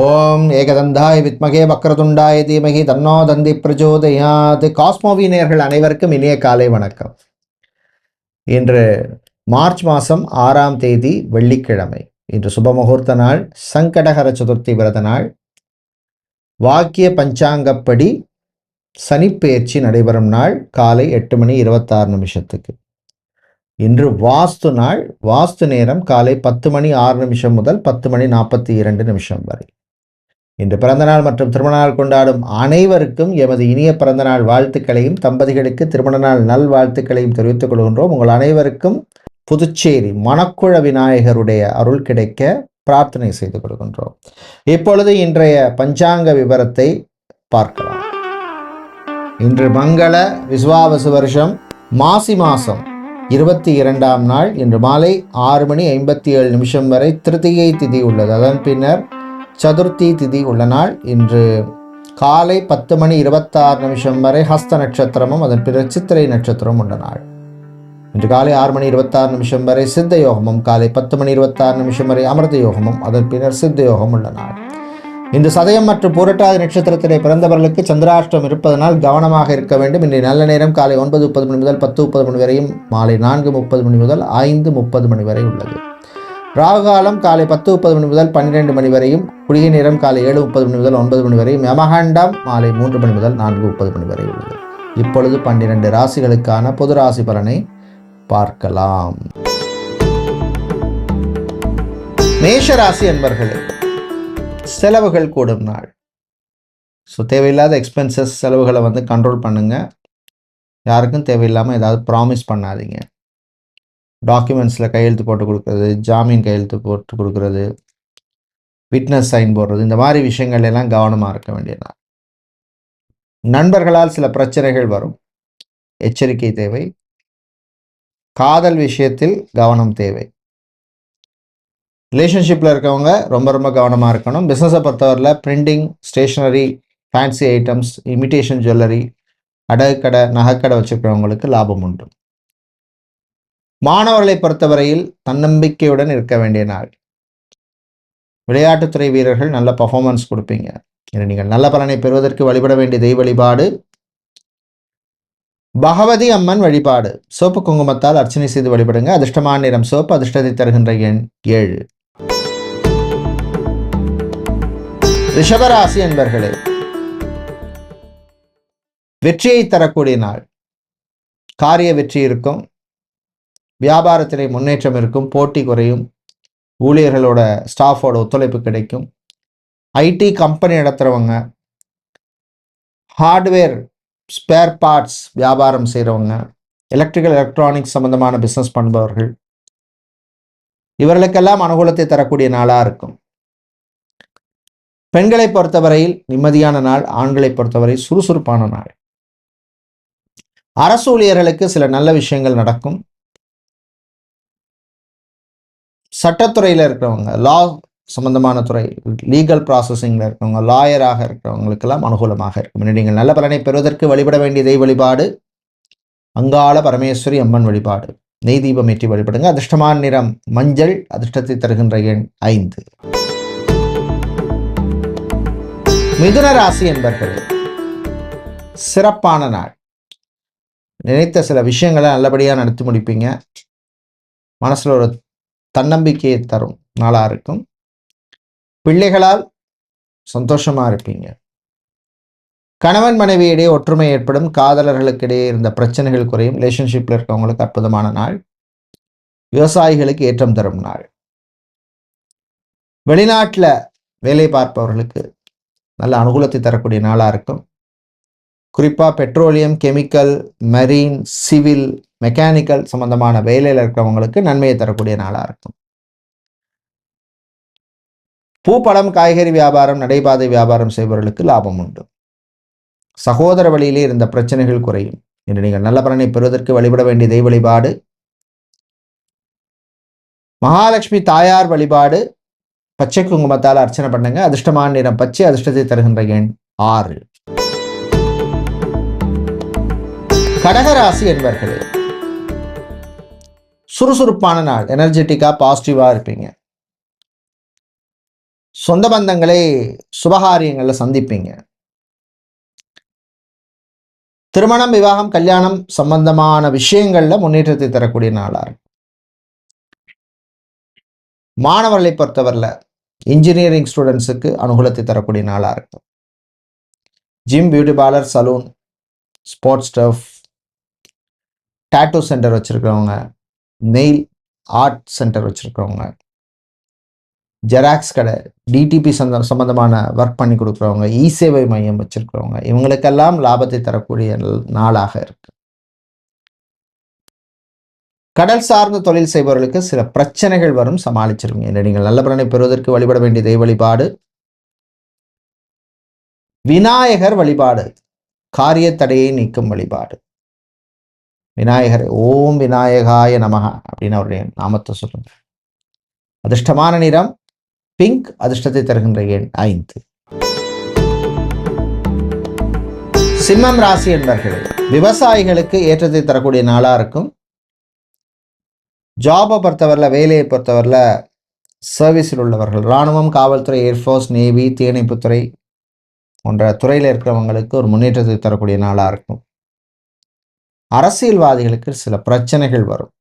ஓம் ஏகதந்தாய் வித்மகே வக்ரதுண்டாய தீமகி தன்னோ தந்தி பிரஜோதயாத். காஸ்மோவி நேயர்கள் அனைவருக்கும் இனிய காலை வணக்கம். இன்று மார்ச் மாதம் 6ஆம் தேதி வெள்ளிக்கிழமை. இன்று சுபமுகூர்த்த நாள், சங்கடஹர சதுர்த்தி விரத நாள். வாக்கிய பஞ்சாங்கப்படி சனிப்பெயர்ச்சி நடைபெறும் நாள் காலை 8:26 இன்று வாஸ்து நாள். வாஸ்து நேரம் காலை 10:06 முதல் 10:42 வரை. இன்று பிறந்தநாள் மற்றும் திருமண நாள் கொண்டாடும் அனைவருக்கும் எமது இனிய பிறந்தநாள் வாழ்த்துக்களையும் தம்பதிகளுக்கு திருமண நாள் நல் வாழ்த்துக்களையும் தெரிவித்துக் கொள்கின்றோம். உங்கள் அனைவருக்கும் புதுச்சேரி மணக்குள விநாயகருடைய அருள் கிடைக்க பிரார்த்தனை செய்து கொள்கின்றோம். இப்பொழுது இன்றைய பஞ்சாங்க விவரத்தை பார்க்கலாம். இன்று மங்கள விஸ்வாவசு வருஷம் மாசி மாதம் 22ஆம் நாள். இன்று மாலை 6:57 வரை திருதியை திதி உள்ளது. அதன் பின்னர் சதுர்த்தி திதி உள்ள நாள். இன்று காலை 10:26 வரை ஹஸ்த நட்சத்திரமும் அதன் பின்னர் சித்திரை நட்சத்திரம் உள்ள நாள். இன்று காலை 6:26 வரை சித்த யோகமும், காலை 10:26 வரை அமிர்த யோகமும், அதன் பின்னர் சித்த யோகம் உள்ள நாள். இன்று சதயம் மற்றும் பூரட்டாதி நட்சத்திரத்திலே பிறந்தவர்களுக்கு சந்திராஷ்டம் இருப்பதனால் கவனமாக இருக்க வேண்டும். இன்றைய நல்ல நேரம் காலை 9:30 முதல் 10:30 வரையும், மாலை 4:30 முதல் 5:30 வரை உள்ளது. ராகுகாலம் காலை 10:30 முதல் 12 வரையும், குளிகை நேரம் காலை 7:30 முதல் 9 வரையும், யமகண்டம் மாலை 3 முதல் 4:30 வரை உள்ளது. இப்பொழுது 12 ராசிகளுக்கான பொது ராசி பலனை பார்க்கலாம். மேஷ ராசி என்பர்களே, செலவுகள் கூடும் நாள். ஸோ தேவையில்லாத எக்ஸ்பென்சஸ் செலவுகளை கண்ட்ரோல் பண்ணுங்க. யாருக்கும் தேவையில்லாமல் ஏதாவது ப்ராமிஸ் பண்ணாதீங்க. டாக்குமெண்ட்ஸில் கையெழுத்து போட்டு கொடுக்குறது, ஜாமீன் கையெழுத்து போட்டு கொடுக்குறது, விட்னஸ் சைன் போடுறது, இந்த மாதிரி விஷயங்கள் எல்லாம் கவனமாக இருக்க வேண்டிய நாள். நண்பர்களால் சில பிரச்சனைகள் வரும், எச்சரிக்கை தேவை. காதல் விஷயத்தில் கவனம் தேவை. ரிலேஷன்ஷிப்பில் இருக்கவங்க ரொம்ப கவனமாக இருக்கணும். பிஸ்னஸை பொறுத்தவரையில் printing, stationery, fancy items, imitation jewellery, அடகுக்கடை, நகைக்கடை வச்சுருக்கிறவங்களுக்கு லாபம் உண்டு. மாணவர்களை பொறுத்தவரையில் தன்னம்பிக்கையுடன் இருக்க வேண்டிய நாள். விளையாட்டுத்துறை வீரர்கள் நல்ல பர்ஃபார்மன்ஸ் கொடுப்பீங்க. நீங்கள் நல்ல பலனை பெறுவதற்கு வழிபட வேண்டிய தெய்வ வழிபாடு பகவதி அம்மன் வழிபாடு. சோப்பு குங்குமத்தால் அர்ச்சனை செய்து வழிபடுங்க. அதிர்ஷ்டமான நிறம் சோப்பு, அதிர்ஷ்டத்தை தருகின்ற எண் 7. ரிஷபராசி என்பர்களே, வெற்றியை தரக்கூடிய நாள். காரிய வெற்றி இருக்கும், வியாபாரத்திலே முன்னேற்றம் இருக்கும், போட்டி குறையும், ஊழியர்களோட ஸ்டாஃபோட ஒத்துழைப்பு கிடைக்கும். ஐடி கம்பெனி நடத்துகிறவங்க, ஹார்ட்வேர் ஸ்பேர் பார்ட்ஸ் வியாபாரம் செய்கிறவங்க, எலக்ட்ரிக்கல் எலக்ட்ரானிக்ஸ் சம்பந்தமான பிஸ்னஸ் பண்ணுபவர்கள், இவர்களுக்கெல்லாம் அனுகூலத்தை தரக்கூடிய நாளாக இருக்கும். பெண்களை பொறுத்தவரையில் நிம்மதியான நாள், ஆண்களை பொறுத்தவரை சுறுசுறுப்பான நாள். அரசு ஊழியர்களுக்கு சில நல்ல விஷயங்கள் நடக்கும். சட்டத்துறையில் இருக்கிறவங்க, லா சம்பந்தமான துறை, லீகல் ப்ராசஸிங்கில் இருக்கிறவங்க, லாயராக இருக்கிறவங்களுக்கெல்லாம் அனுகூலமாக இருக்கும். நீங்கள் நல்ல பலனை பெறுவதற்கு வழிபட வேண்டிய தெய்வ வழிபாடு அங்காள பரமேஸ்வரி அம்மன் வழிபாடு. நெய் தீபம் ஏற்றி வழிபடுங்க. அதிர்ஷ்டமான நிறம் மஞ்சள், அதிர்ஷ்டத்தை தருகின்ற எண் 5. மிதுன ராசி என்பர்கள் சிறப்பான நாள். நினைத்த சில விஷயங்களை நல்லபடியாக நடத்தி முடிப்பீங்க. மனசில் ஒரு தன்னம்பிக்கையை தரும் நாளாக இருக்கும். பிள்ளைகளால் சந்தோஷமாக இருப்பீங்க. கணவன் மனைவியிடையே ஒற்றுமை ஏற்படும். காதலர்களுக்கிடையே இருந்த பிரச்சனைகள் குறையும். ரிலேஷன்ஷிப்பில் இருக்கவங்களுக்கு அற்புதமான நாள். விவசாயிகளுக்கு ஏற்றம் தரும் நாள். வெளிநாட்டில் வேலை பார்ப்பவர்களுக்கு நல்ல அனுகூலத்தை தரக்கூடிய நாளாக இருக்கும். குறிப்பாக petroleum, chemical, marine, civil, mechanical சம்பந்தமான வேலையில் இருக்கிறவங்களுக்கு நன்மையை தரக்கூடிய நாளாக இருக்கும். பூப்பழம், காய்கறி வியாபாரம், நடைபாதை வியாபாரம் செய்பவர்களுக்கு லாபம் உண்டு. சகோதர வழியிலே இருந்த பிரச்சனைகள் குறையும். இன்று நீங்கள் நல்ல பலனை பெறுவதற்கு வழிபட வேண்டிய தெய்வ வழிபாடு மகாலட்சுமி தாயார் வழிபாடு. பச்சை குங்குமத்தால் அர்ச்சனை பண்ணுங்க. அதிர்ஷ்டமான நிறம் பச்சை, அதிர்ஷ்டத்தை தருகின்ற எண் 6. கடகராசி என்பர்களே, சுறுசுறுப்பான நாள். எனர்ஜெட்டிக்கா பாசிட்டிவா இருப்பீங்க. சொந்த பந்தங்களை சுபகாரியங்களில் சந்திப்பீங்க. திருமணம், விவாகம், கல்யாணம் சம்பந்தமான விஷயங்கள்ல முன்னேற்றத்தை தரக்கூடிய நாளா இருக்கும். மாணவர்களை பொறுத்தவரையில் இன்ஜினியரிங் ஸ்டூடெண்ட்ஸுக்கு அனுகூலத்தை தரக்கூடிய நாளா இருக்கும். Gym, beauty parlour, salon, sports stuff, tattoo centre வச்சிருக்கிறவங்க, நெயில் ஆர்ட் சென்டர் வச்சிருக்கிறவங்க, ஜெராக்ஸ் கடை, டிடிபி சம்பந்தமான ஒர்க் பண்ணி கொடுக்குறவங்க, இ சேவை மையம் வச்சிருக்கிறவங்க, இவங்களுக்கெல்லாம் லாபத்தை தரக்கூடிய நாளாக இருக்கு. கடல் சார்ந்த தொழில் செய்பவர்களுக்கு சில பிரச்சனைகள் வரும், சமாளிச்சிருவீங்க. இல்லை, நீங்கள் நல்ல பலனை பெறுவதற்கு வழிபட வேண்டிய தெய்வ வழிபாடு விநாயகர் வழிபாடு, காரிய தடையை நீக்கும் வழிபாடு. விநாயகர், ஓம் விநாயகாய நமஹ அப்படின்னு அவருடைய நாமத்தை சொல்லுங்க. அதிர்ஷ்டமான நிறம் பிங்க், அதிர்ஷ்டத்தை தருகின்ற எண் 5. சிம்மம் ராசி என்பர்கள், விவசாயிகளுக்கு ஏற்றத்தை தரக்கூடிய நாளா இருக்கும். ஜாபை பொறுத்தவரையில், வேலையை பொறுத்தவரையில், சர்வீஸில் உள்ளவர்கள், இராணுவம், காவல்துறை, ஏர்ஃபோர்ஸ், நேவி, தீயணைப்புத்துறை போன்ற துறையில் இருக்கிறவங்களுக்கு ஒரு முன்னேற்றத்தை தரக்கூடிய நாளாக இருக்கும். அரசியல்வாதிகளுக்கு சில பிரச்சனைகள் வரும்.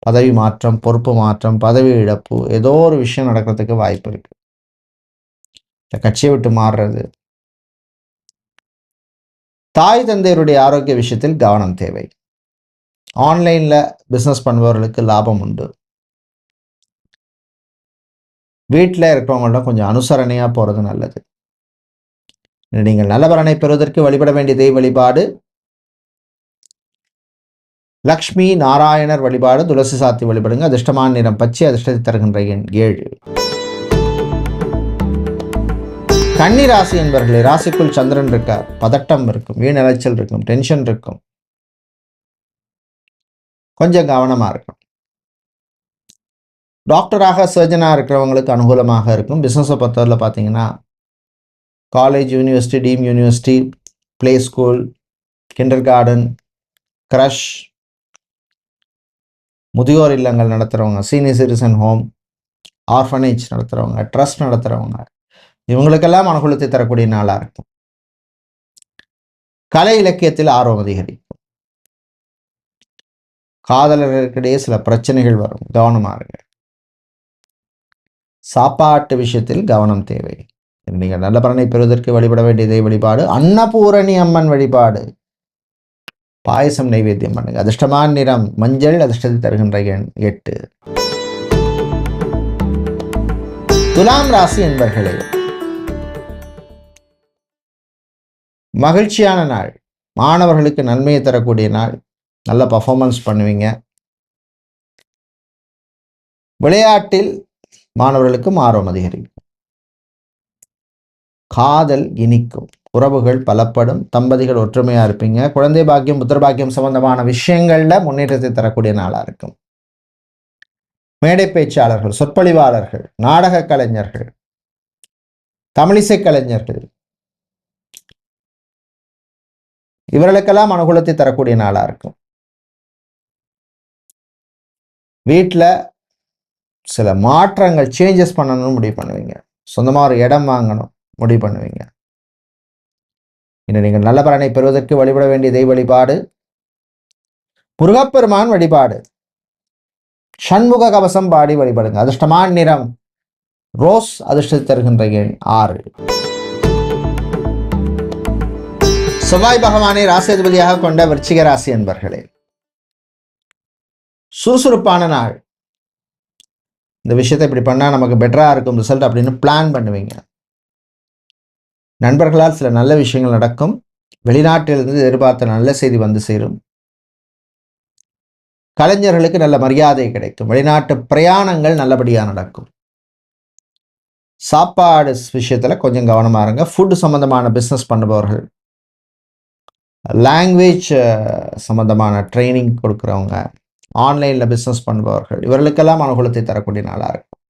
பதவி மாற்றம், பொறுப்பு மாற்றம், பதவி இழப்பு, ஏதோ ஒரு விஷயம் நடக்கிறதுக்கு வாய்ப்பு இருக்கு. இந்த கட்சியை விட்டு மாறுறது. தாய் தந்தையருடைய ஆரோக்கிய விஷயத்தில் கவனம் தேவை. ஆன்லைன்ல பிசினஸ் பண்ணுபவர்களுக்கு லாபம் உண்டு. வீட்டில் இருக்கிறவங்கள்ட்ட கொஞ்சம் அனுசரணையா போறது நல்லது. நீங்கள் நல்ல பலனை பெறுவதற்கு வழிபட வேண்டிய தெய்வ வழிபாடு லக்ஷ்மி நாராயணர் வழிபாடு, துளசி சாத்தி வழிபடுங்க. அதிர்ஷ்டமான நிறம் பச்சை, அதிர்ஷ்டத்தை தருகின்ற எண் 7. கன்னி ராசி என்பவர்களே, ராசிக்குள் சந்திரன் இருக்கார். பதட்டம் இருக்கும், வீண் அலைச்சல் இருக்கும், டென்ஷன் இருக்கும். கொஞ்சம் கவனமா இருக்கும். டாக்டராக, சர்ஜனாக இருக்கிறவங்களுக்கு அனுகூலமாக இருக்கும். பிஸ்னஸை பொறுத்தவரையில் பார்த்தீங்கன்னா college, university, deemed university, play school, kindergarten, creche, முதியோர் இல்லங்கள் நடத்துகிறவங்க, சீனியர் சிட்டிசன் ஹோம், ஆர்ஃபனேஜ் நடத்துகிறவங்க, ட்ரஸ்ட் நடத்துகிறவங்க, இவங்களுக்கெல்லாம் அனுகூலத்தை தரக்கூடிய நாளாக இருக்கும். கலை இலக்கியத்தில் ஆர்வம் அதிகரிக்கும். காதலர்களுக்கிடையே சில பிரச்சனைகள் வரும், கவனமாக இருங்க. சாப்பாட்டு விஷயத்தில் கவனம் தேவை. நீங்கள் நல்ல பலனை பெறுவதற்கு வழிபட வேண்டியதை வழிபாடு அன்னபூரணி அம்மன் வழிபாடு, பாயசம் நைவேத்தியம் பண்ணுங்க. அதிர்ஷ்டமான நிறம் மஞ்சள், அதிர்ஷ்டத்தை தருகின்ற எண் 8. துலாம் ராசி என்பர்களே, மகிழ்ச்சியான நாள், மாணவர்களுக்கு நன்மையை தரக்கூடிய நாள், நல்ல பர்ஃபார்மன்ஸ் பண்ணுவீங்க. விளையாட்டில் மாணவர்களுக்கும் ஆர்வம் அதிகரிக்கும். காதல் இனிக்கும், உறவுகள் பலப்படும், தம்பதிகள் ஒற்றுமையா இருப்பீங்க. குழந்தை பாக்கியம், புத்திர பாக்கியம் சம்பந்தமான விஷயங்கள்ல முன்னேற்றத்தை தரக்கூடிய நாளா இருக்கும். மேடை பேச்சாளர்கள், சொற்பொழிவாளர்கள், நாடக கலைஞர்கள், தமிழிசை கலைஞர்கள், இவர்களுக்கெல்லாம் அனுகூலத்தை தரக்கூடிய நாளா இருக்கும். வீட்டில் சில மாற்றங்கள், சேஞ்சஸ் பண்ணணும்னு முடிவு பண்ணுவீங்க. சொந்தமாக ஒரு இடம் வாங்கணும் முடிவு பண்ணுவீங்க. இன்னும் நீங்கள் நல்ல பலனை பெறுவதற்கு வழிபட வேண்டிய தெய்வ வழிபாடு முருகப்பெருமான் வழிபாடு, சண்முக கவசம் பாடி வழிபடுங்க. அதிர்ஷ்டமான நிறம் ரோஸ், அதிர்ஷ்டத்தை தருகின்ற எண் 6. செவ்வாய் பகவானை ராசியாதிபதியாக கொண்ட விருச்சிக ராசி என்பர்களே, சுறுசுறுப்பான நாள். இந்த விஷயத்தை இப்படி பண்ணால் நமக்கு பெட்டராக இருக்கும் ரிசல்ட் அப்படின்னு பிளான் பண்ணுவீங்க. நண்பர்களால் சில நல்ல விஷயங்கள் நடக்கும். வெளிநாட்டிலிருந்து எதிர்பார்த்த நல்ல செய்தி வந்து சேரும். கலைஞர்களுக்கு நல்ல மரியாதை கிடைக்கும். வெளிநாட்டு பிரயாணங்கள் நல்லபடியாக நடக்கும். சாப்பாடு விஷயத்தில் கொஞ்சம் கவனமாக இருங்க. ஃபுட் சம்பந்தமான பிஸ்னஸ் பண்ணுபவர்கள், லாங்குவேஜ் சம்பந்தமான ட்ரைனிங் கொடுக்குறவங்க, ஆன்லைனில் பிஸ்னஸ் பண்ணுபவர்கள், இவர்களுக்கெல்லாம் அனுகூலத்தை தரக்கூடிய நாளாக இருக்கும்.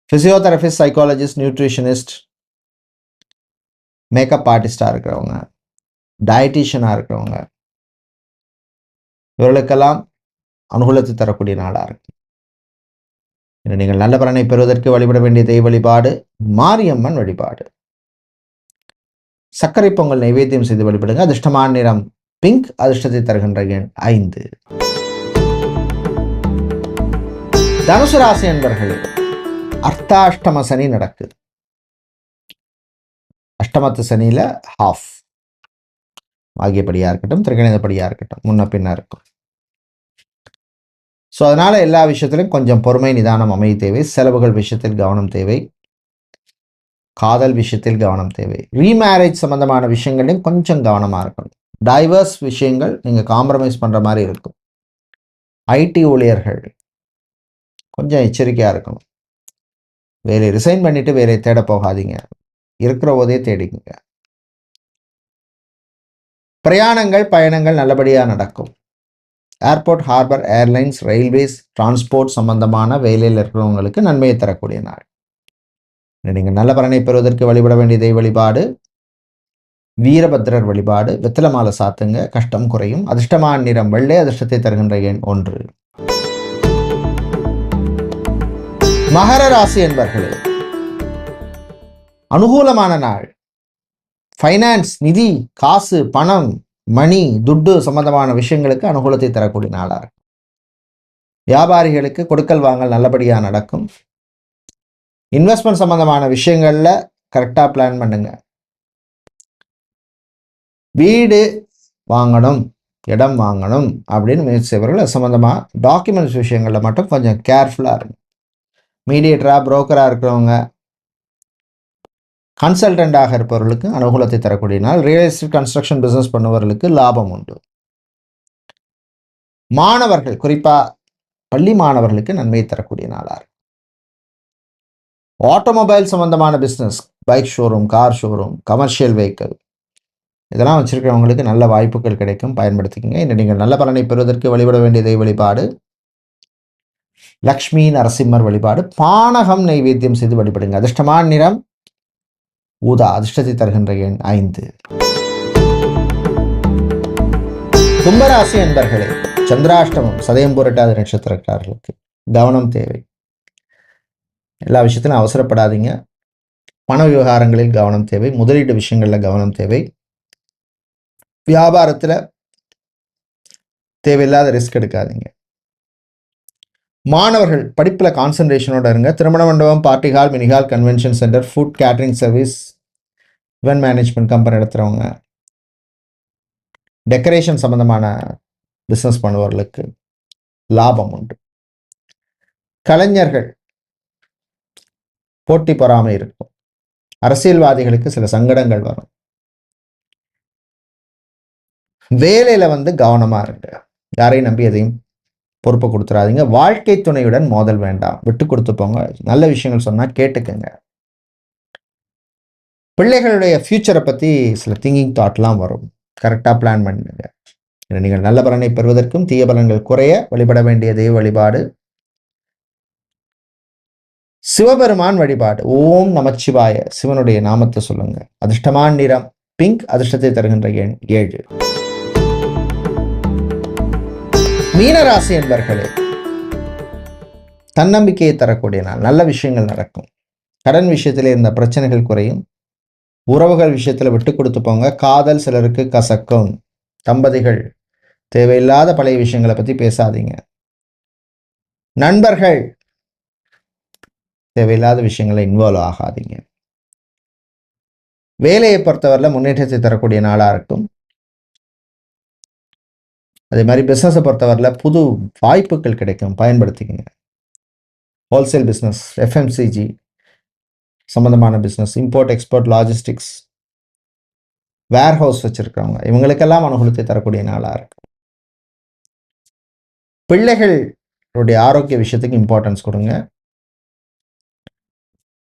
ஃபிசியோதெரபிஸ்ட், சைக்காலஜிஸ்ட், நியூட்ரிஷனிஸ்ட், மேக்கப் ஆர்டிஸ்டாக இருக்கிறவங்க, டயட்டிஷியனாக இருக்கிறவங்க, இவர்களுக்கெல்லாம் அனுகூலத்தை தரக்கூடிய நாளாக இருக்கும். இன்று நீங்கள் நல்ல பலனை பெறுவதற்கு வழிபட வேண்டிய தெய்வ வழிபாடு மாரியம்மன் வழிபாடு. சர்க்கரை பொங்கல் நைவேத்தியம் செய்து வழிபடுங்க. அதிர்ஷ்டமான நிறம் பிங்க். அதிர்ஷ்டத்தை தருகின்ற எண் 5. தனுசு ராசி என்பர்களே, அர்த்தாஷ்டம சனி நடக்குது. அஷ்டமத்து சனியில ஹாஃப் ஆகியபடியா இருக்கட்டும், திரிகணிதப்படியா இருக்கட்டும், முன்ன பின்ன இருக்கும். ஸோ அதனால எல்லா விஷயத்திலும் கொஞ்சம் பொறுமை நிதானம் அமைய தேவை. செலவுகள் விஷயத்தில் கவனம் தேவை. காதல் விஷயத்தில் கவனம் தேவை. ரீமேரேஜ் சம்பந்தமான விஷயங்களையும் கொஞ்சம் கவனமா இருக்கணும். டைவர்ஸ் விஷயங்கள் நீங்க காம்ப்ரமைஸ் பண்ற மாதிரி இருக்கும். ஐடி ஊழியர்கள் கொஞ்சம் எச்சரிக்கையா இருக்கணும். வேலையை ரிசைன் பண்ணிட்டு வேலையை தேட போகாதீங்க. இருக்கிற போதே தேடிங்க. பிரயாணங்கள் பயணங்கள் நல்லபடியாக நடக்கும். Airport, harbour, airlines, railways, transport சம்பந்தமான வேலையில் இருக்கிறவங்களுக்கு நன்மையை தரக்கூடிய நாள். நீங்கள் நல்ல பலனை பெறுவதற்கு வழிபட வேண்டிய தெய்வ வழிபாடு வீரபத்ரர் வழிபாடு. வெத்தலை மாலை சாத்துங்க, கஷ்டம் குறையும். அதிர்ஷ்டமான நிறம் வெள்ளை. அதிர்ஷ்டத்தை தருகின்ற எண் 1. மகர ராசி என்பர்களே, அனுகூலமான நாள். ஃபைனான்ஸ், நிதி, காசு, பணம், மணி, துட்டு சம்பந்தமான விஷயங்களுக்கு அனுகூலத்தை தரக்கூடிய நாளாக. வியாபாரிகளுக்கு கொடுக்கல் வாங்கல் நல்லபடியாக நடக்கும். இன்வெஸ்ட்மெண்ட் சம்பந்தமான விஷயங்கள்ல கரெக்டாக பிளான் பண்ணுங்க. வீடு வாங்கணும், இடம் வாங்கணும் அப்படின்னு முயற்சி செய்வர்கள் அது சம்பந்தமாக டாக்குமெண்ட்ஸ் விஷயங்களில் மட்டும் கொஞ்சம் கேர்ஃபுல்லாக இருக்கும். மீடியேட்டராக புரோக்கராக இருக்கிறவங்க, கன்சல்டண்டாக இருப்பவர்களுக்கு அனுகூலத்தை தரக்கூடிய நாள். ரியல் எஸ்டேட் கன்ஸ்ட்ரக்ஷன் பிஸ்னஸ் பண்ணுவவர்களுக்கு லாபம் உண்டு. மாணவர்கள், குறிப்பாக பள்ளி மாணவர்களுக்கு நன்மையை தரக்கூடிய நாளாக. ஆட்டோமொபைல் சம்பந்தமான business, bike showroom, car showroom, commercial vehicle இதெல்லாம் வச்சிருக்கிறவங்களுக்கு நல்ல வாய்ப்புகள் கிடைக்கும், பயன்படுத்திக்கங்க. இன்று நீங்கள் நல்ல பலனை பெறுவதற்கு வழிபட வேண்டிய தெய்வ வழிபாடு லக்ஷ்மி நரசிம்மர் வழிபாடு. பானகம் நைவேத்தியம் செய்து வழிபடுங்க. அதிர்ஷ்டமான நிறம் ஊதா. அதிர்ஷ்டத்தை தருகின்ற எண் 5. கும்பராசி என்பர்களே, சந்திராஷ்டமம் சதயம் புரட்டாத நட்சத்திரக்காரர்களுக்கு கவனம் தேவை. எல்லா விஷயத்திலும் அவசரப்படாதீங்க. பண விவகாரங்களில் கவனம் தேவை. முதலீட்டு விஷயங்களில் கவனம் தேவை. வியாபாரத்தில் தேவையில்லாத ரிஸ்க் எடுக்காதீங்க. மாணவர்கள் படிப்பில் கான்சன்ட்ரேஷனோட இருங்க. திருமண மண்டபம், party hall, mini hall, convention centre, food catering service, event management company நடத்துகிறவங்க, டெக்கரேஷன் சம்பந்தமான பிஸ்னஸ் பண்ணுவவர்களுக்கு லாபம் உண்டு. கலைஞர்கள் போட்டி பொறாமை இருக்கும். அரசியல்வாதிகளுக்கு சில சங்கடங்கள் வரும். வேலையில கவனமா இருங்க. யாரையும் நம்பி எதையும் பொறுப்பை கொடுத்துடாதீங்க. வாழ்க்கை துணையுடன் மோதல் வேண்டாம், விட்டு கொடுத்து போங்க. நல்ல விஷயங்கள் சொன்னா கேட்டுக்கங்க. பிள்ளைகளுடைய ஃபியூச்சரை பத்தி சில திங்கிங் தாட்லாம் வரும். கரெக்டா பிளான் பண்ணுங்க. நீங்கள் நல்ல பலனை பெறுவதற்கும் தீய பலன்கள் குறைய வழிபட வேண்டிய தெய்வ வழிபாடு சிவபெருமான் வழிபாடு. ஓம் நமச்சிவாய. சிவனுடைய நாமத்தை சொல்லுங்க. அதிர்ஷ்டமான நிறம் பிங்க். அதிர்ஷ்டத்தை தருகின்ற எண் 7. மீனராசி என்பர்களே, தன்னம்பிக்கையை தரக்கூடிய நாள். நல்ல விஷயங்கள் நடக்கும். கடன் விஷயத்திலே இருந்த பிரச்சனைகள் குறையும். உறவுகள் விஷயத்துல விட்டு கொடுத்து போங்க. காதல் சிலருக்கு கசக்கும். தம்பதிகள் தேவையில்லாத பழைய விஷயங்களை பத்தி பேசாதீங்க. நண்பர்கள் தேவையில்லாத விஷயங்களை இன்வால்வ் ஆகாதீங்க. வேலையை பொறுத்தவரையில் முன்னேற்றத்தை தரக்கூடிய நாளாக இருக்கும். அதே மாதிரி பிஸ்னஸை பொறுத்தவரையில் புது வாய்ப்புகள் கிடைக்கும், பயன்படுத்திக்கங்க. ஹோல்சேல் பிஸ்னஸ், எஃப்எம்சிஜி சம்பந்தமான பிஸ்னஸ், இம்போர்ட் எக்ஸ்போர்ட், லாஜிஸ்டிக்ஸ், வேர் ஹவுஸ் வச்சிருக்கிறவங்க இவங்களுக்கெல்லாம் அனுகூலத்தை தரக்கூடிய நாளாக இருக்கும். பிள்ளைகளுடைய ஆரோக்கிய விஷயத்துக்கு இம்பார்ட்டன்ஸ் கொடுங்க.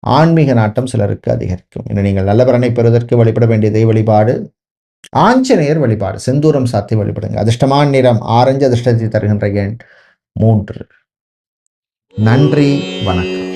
ஆன்மீக நாட்டம் சிலருக்கு அதிகரிக்கும். இன்னும் நீங்கள் நல்ல பலனை பெறுவதற்கு வழிபட வேண்டிய தெய்வ வழிபாடு ஆஞ்சநேயர் வழிபாடு. செந்தூரம் சாத்தி வழிபடுங்க. அதிர்ஷ்டமான நிறம் ஆரஞ்சு. அதிர்ஷ்டத்தை தருகின்ற எண் 3. நன்றி, வணக்கம்.